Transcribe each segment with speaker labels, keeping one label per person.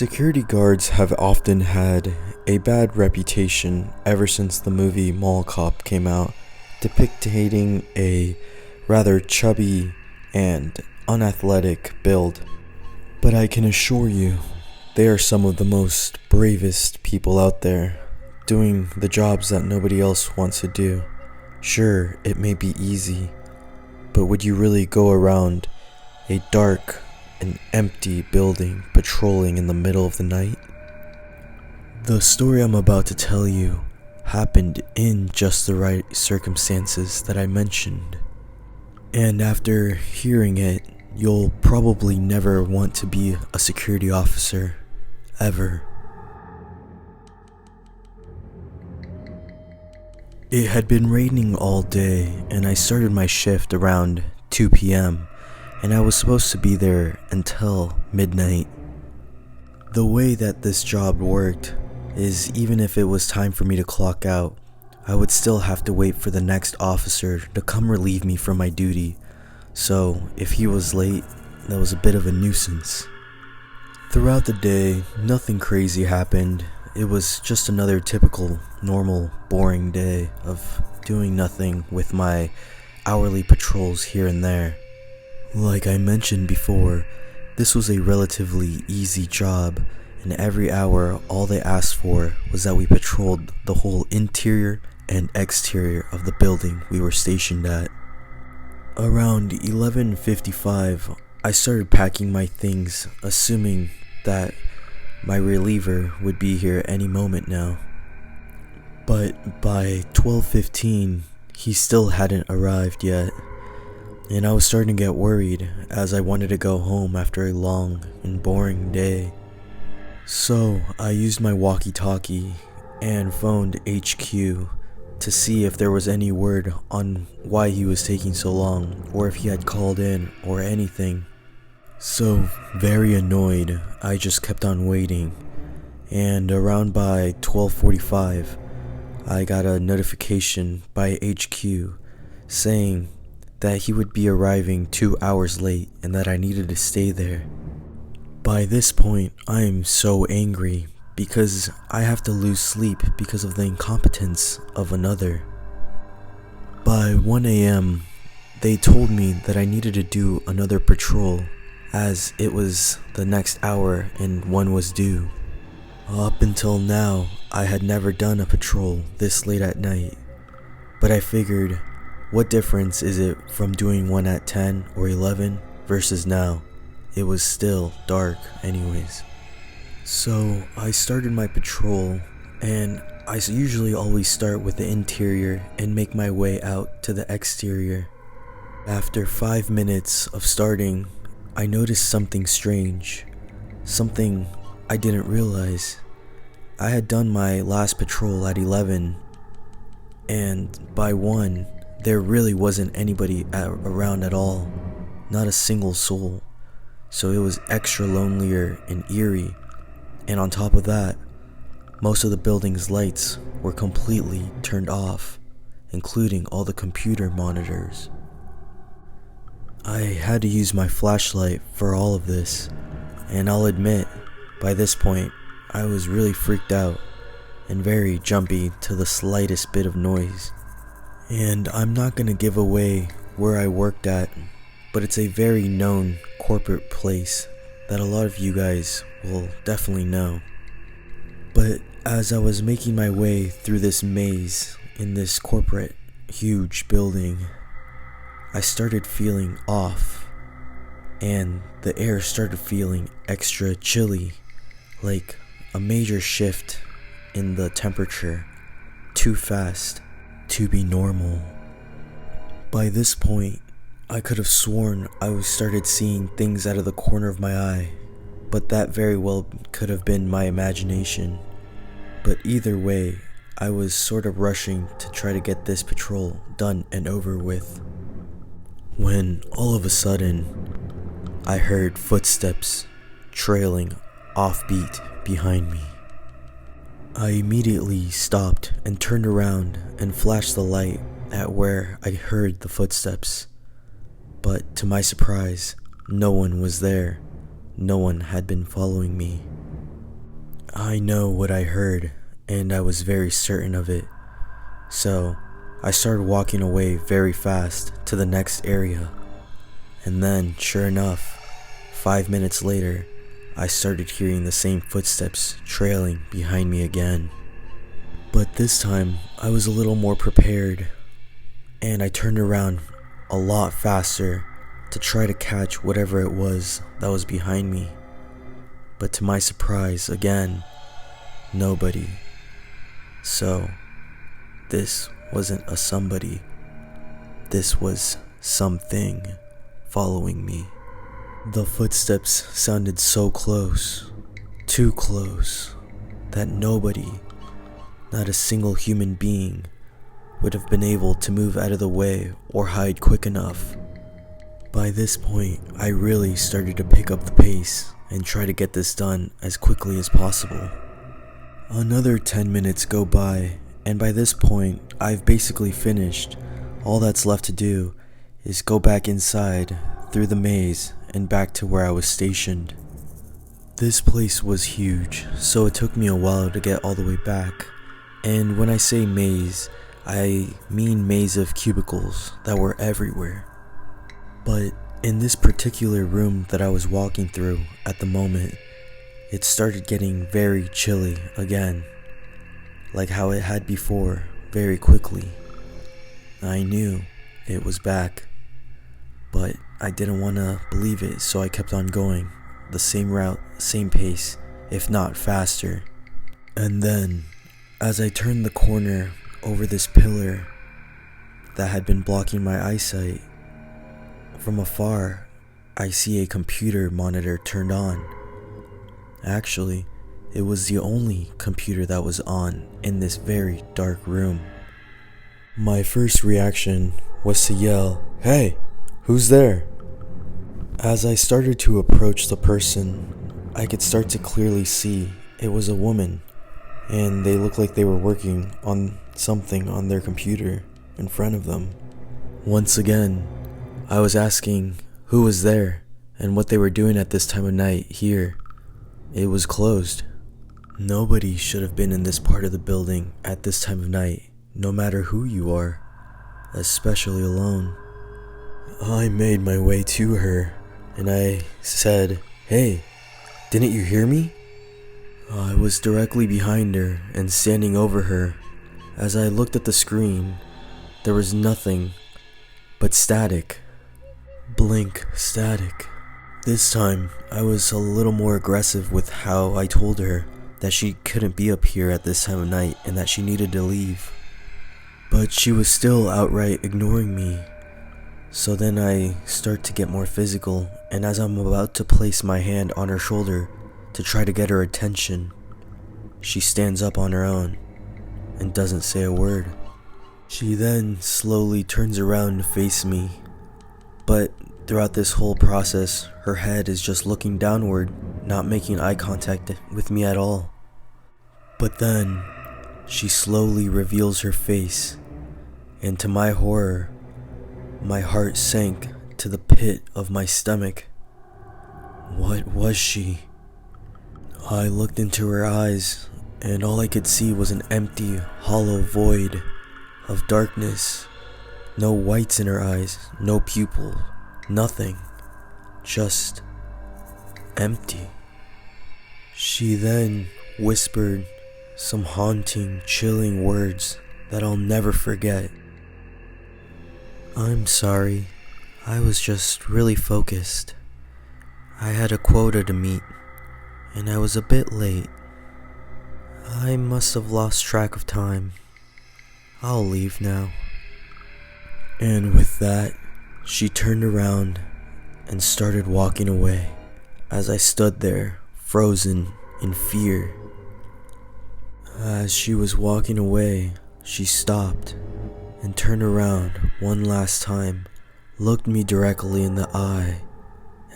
Speaker 1: Security guards have often had a bad reputation ever since the movie Mall Cop came out, depicting a rather chubby and unathletic build. But I can assure you, they are some of the most bravest people out there, doing the jobs that nobody else wants to do. Sure, it may be easy, but would you really go around a dark and empty building patrolling in the middle of the night? The story I'm about to tell you happened in just the right circumstances that I mentioned. And after hearing it, you'll probably never want to be a security officer, ever. It had been raining all day, and I started my shift around 2 p.m., and I was supposed to be there until midnight. The way that this job worked is even if it was time for me to clock out, I would still have to wait for the next officer to come relieve me from my duty. So if he was late, that was a bit of a nuisance. Throughout the day, nothing crazy happened. It was just another typical, normal, boring day of doing nothing with my hourly patrols here and there. Like I mentioned before, this was a relatively easy job, and every hour all they asked for was that we patrolled the whole interior and exterior of the building we were stationed at. Around 11:55, I started packing my things, assuming that my reliever would be here any moment now. But by 12:15, he still hadn't arrived yet, and I was starting to get worried as I wanted to go home after a long and boring day. So I used my walkie-talkie and phoned HQ to see if there was any word on why he was taking so long, or if he had called in or anything. So, very annoyed, I just kept on waiting, and around by 12:45, I got a notification by HQ saying that he would be arriving 2 hours late and that I needed to stay there. By this point, I am so angry because I have to lose sleep because of the incompetence of another. By 1 a.m., they told me that I needed to do another patrol as it was the next hour and one was due. Up until now, I had never done a patrol this late at night, but I figured, what difference is it from doing one at 10 or 11 versus now? It was still dark anyways. So I started my patrol, and I usually always start with the interior and make my way out to the exterior. After 5 minutes of starting, I noticed something strange, something I didn't realize. I had done my last patrol at 11, and by 1, there really wasn't anybody around at all, not a single soul. So it was extra lonelier and eerie, and on top of that, most of the building's lights were completely turned off, including all the computer monitors. I had to use my flashlight for all of this, and I'll admit, by this point, I was really freaked out and very jumpy to the slightest bit of noise. And I'm not gonna give away where I worked at, but it's a very known corporate place that a lot of you guys will definitely know. But as I was making my way through this maze in this corporate huge building, I started feeling off, and the air started feeling extra chilly, like a major shift in the temperature, too fast to be normal. By this point, I could have sworn I started seeing things out of the corner of my eye, but that very well could have been my imagination. But either way, I was sort of rushing to try to get this patrol done and over with, when all of a sudden, I heard footsteps trailing offbeat behind me. I immediately stopped and turned around and flashed the light at where I heard the footsteps. But to my surprise, no one was there. No one had been following me. I know what I heard, and I was very certain of it. So, I started walking away very fast to the next area. And then, sure enough, 5 minutes later, I started hearing the same footsteps trailing behind me again. But this time, I was a little more prepared, and I turned around a lot faster to try to catch whatever it was that was behind me. But to my surprise, again, nobody. So, this wasn't a somebody. This was something following me. The footsteps sounded so close, too close, that nobody, not a single human being, would have been able to move out of the way or hide quick enough. By this point, I really started to pick up the pace and try to get this done as quickly as possible. Another 10 minutes go by, and by this point, I've basically finished. All that's left to do is go back inside, through the maze, and back to where I was stationed. This place was huge, so it took me a while to get all the way back. And when I say maze, I mean maze of cubicles that were everywhere. But in this particular room that I was walking through at the moment, it started getting very chilly again, like how it had before, very quickly. I knew it was back, but I didn't want to believe it, so I kept on going, the same route, same pace, if not faster. And then, as I turned the corner over this pillar that had been blocking my eyesight, from afar, I see a computer monitor turned on. Actually, it was the only computer that was on in this very dark room. My first reaction was to yell, "Hey, who's there?" As I started to approach the person, I could start to clearly see it was a woman, and they looked like they were working on something on their computer in front of them. Once again, I was asking who was there and what they were doing at this time of night here. It was closed. Nobody should have been in this part of the building at this time of night, no matter who you are, especially alone. I made my way to her, and I said, "Hey, didn't you hear me?" I was directly behind her and standing over her. As I looked at the screen, there was nothing but static. Blink static. This time, I was a little more aggressive with how I told her that she couldn't be up here at this time of night and that she needed to leave. But she was still outright ignoring me. So then I start to get more physical, and as I'm about to place my hand on her shoulder to try to get her attention, she stands up on her own and doesn't say a word. She then slowly turns around to face me, but throughout this whole process, her head is just looking downward, not making eye contact with me at all. But then, she slowly reveals her face, and to my horror, my heart sank to the pit of my stomach. What was she? I looked into her eyes, and all I could see was an empty, hollow void of darkness. No whites in her eyes, no pupil, nothing. Just empty. She then whispered some haunting, chilling words that I'll never forget. "I'm sorry, I was just really focused. I had a quota to meet, and I was a bit late. I must have lost track of time. I'll leave now." And with that, she turned around and started walking away as I stood there, frozen in fear. As she was walking away, she stopped and turned around one last time, looked me directly in the eye,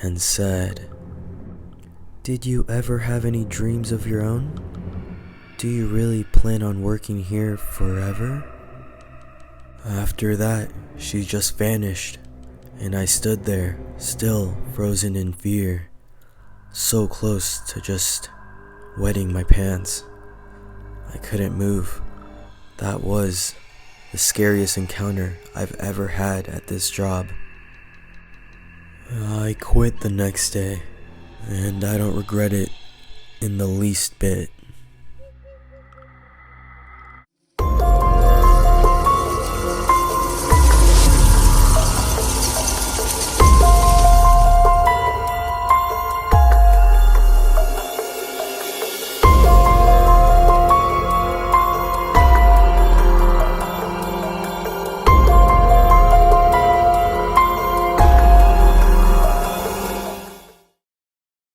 Speaker 1: and said, "Did you ever have any dreams of your own? Do you really plan on working here forever?" After that, she just vanished, and I stood there, still frozen in fear, so close to just wetting my pants. I couldn't move. That was the scariest encounter I've ever had at this job. I quit the next day, and I don't regret it in the least bit.